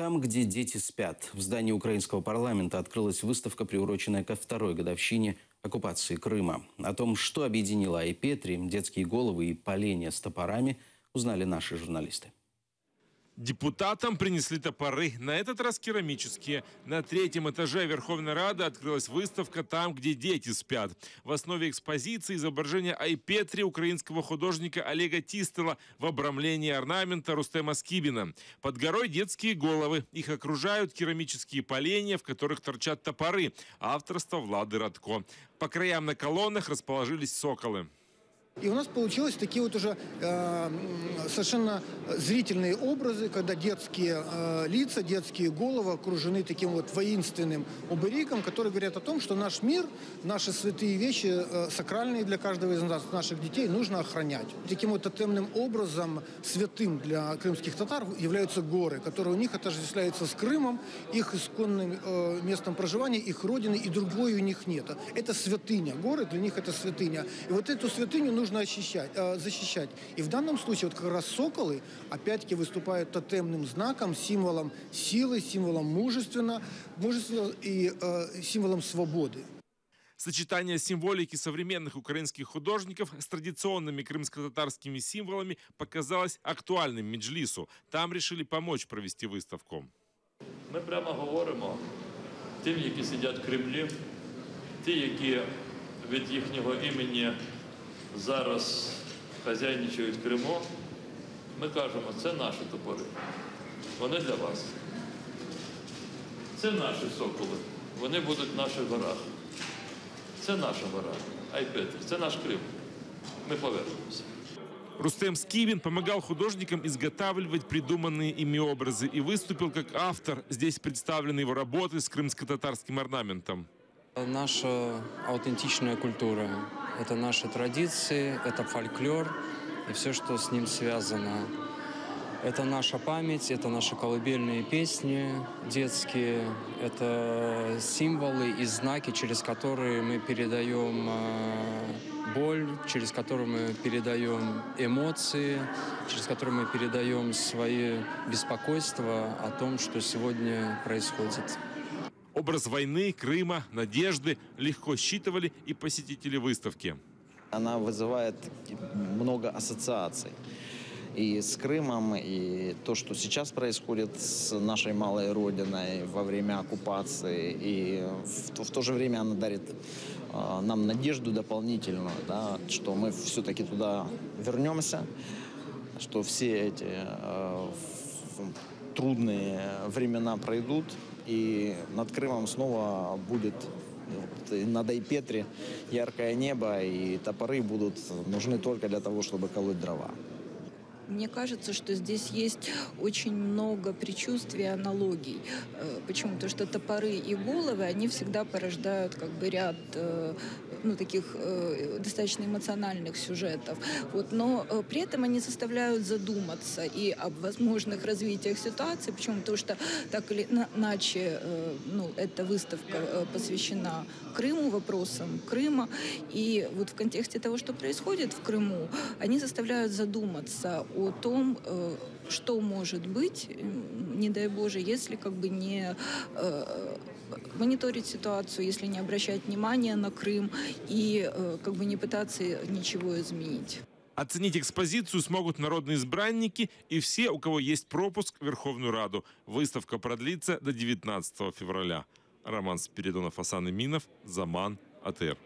Там, где дети спят, в здании украинского парламента открылась выставка, приуроченная ко второй годовщине оккупации Крыма. О том, что объединило Айпетри, детские головы и поленья с топорами, узнали наши журналисты. Депутатам принесли топоры, на этот раз керамические. На третьем этаже Верховной Рады открылась выставка «Там, где дети спят». В основе экспозиции изображение Айпетри украинского художника Олега Тистела в обрамлении орнамента Рустема Скибина. Под горой детские головы. Их окружают керамические поленья, в которых торчат топоры. Авторство Влады Радко. По краям на колоннах расположились соколы. И у нас получилось такие вот уже совершенно зрительные образы, когда детские лица, детские головы окружены таким вот воинственным оберегом, который говорят о том, что наш мир, наши святые вещи, сакральные для каждого из нас, наших детей, нужно охранять. Таким вот тотемным образом святым для крымских татар являются горы, которые у них отождествляются с Крымом, их исконным местом проживания, их родины, и другой у них нет. Это святыня. Горы для них это святыня. И вот эту святыню нужно защищать. И в данном случае вот как раз соколы опять-таки выступают тотемным знаком, символом силы, символом мужества и символом свободы. Сочетание символики современных украинских художников с традиционными крымско-татарскими символами показалось актуальным Меджлису. Там решили помочь провести выставку. Ми прямо говоримо тим, які сидять в Кремлі, ті, які від їхнього імені зараз хазяйничають в Криму, ми кажемо, це наші топори, вони для вас. Це наші соколи, вони будуть в наших горах. Це наша гора, Айпетри, це наш Крим. Мы повернемся. Рустем Скибин помогал художникам изготавливать придуманные ими образы и выступил как автор. Здесь представлены его работы с крымско-татарским орнаментом. Наша аутентичная культура – это наши традиции, это фольклор и все, что с ним связано. Это наша память, это наши колыбельные песни детские, это символы и знаки, через которые мы передаем боль, через которые мы передаем эмоции, через которые мы передаем свои беспокойства о том, что сегодня происходит. Образ войны, Крыма, надежды легко считывали и посетители выставки. Она вызывает много ассоциаций. И с Крымом, и то, что сейчас происходит с нашей малой родиной во время оккупации. И в то же время она дарит нам надежду дополнительную, да, что мы все-таки туда вернемся, что все эти трудные времена пройдут, и над Крымом снова будет, над Айпетри, яркое небо, и топоры будут нужны только для того, чтобы колоть дрова. Мне кажется, что здесь есть очень много предчувствий и аналогий. Почему? Потому что топоры и головы, они всегда порождают как бы ряд таких достаточно эмоциональных сюжетов. Вот, но при этом они заставляют задуматься и об возможных развитиях ситуации. Почему? Потому что так или иначе эта выставка посвящена Крыму, вопросам Крыма. И вот в контексте того, что происходит в Крыму, они заставляют задуматься о том, что может быть, не дай Боже, если как бы не мониторить ситуацию, если не обращать внимания на Крым и как бы не пытаться ничего изменить. Оценить экспозицию смогут народные избранники и все, у кого есть пропуск в Верховную Раду. Выставка продлится до 19 февраля. Роман Спиридонов, Асан Иминов, Заман, АТР.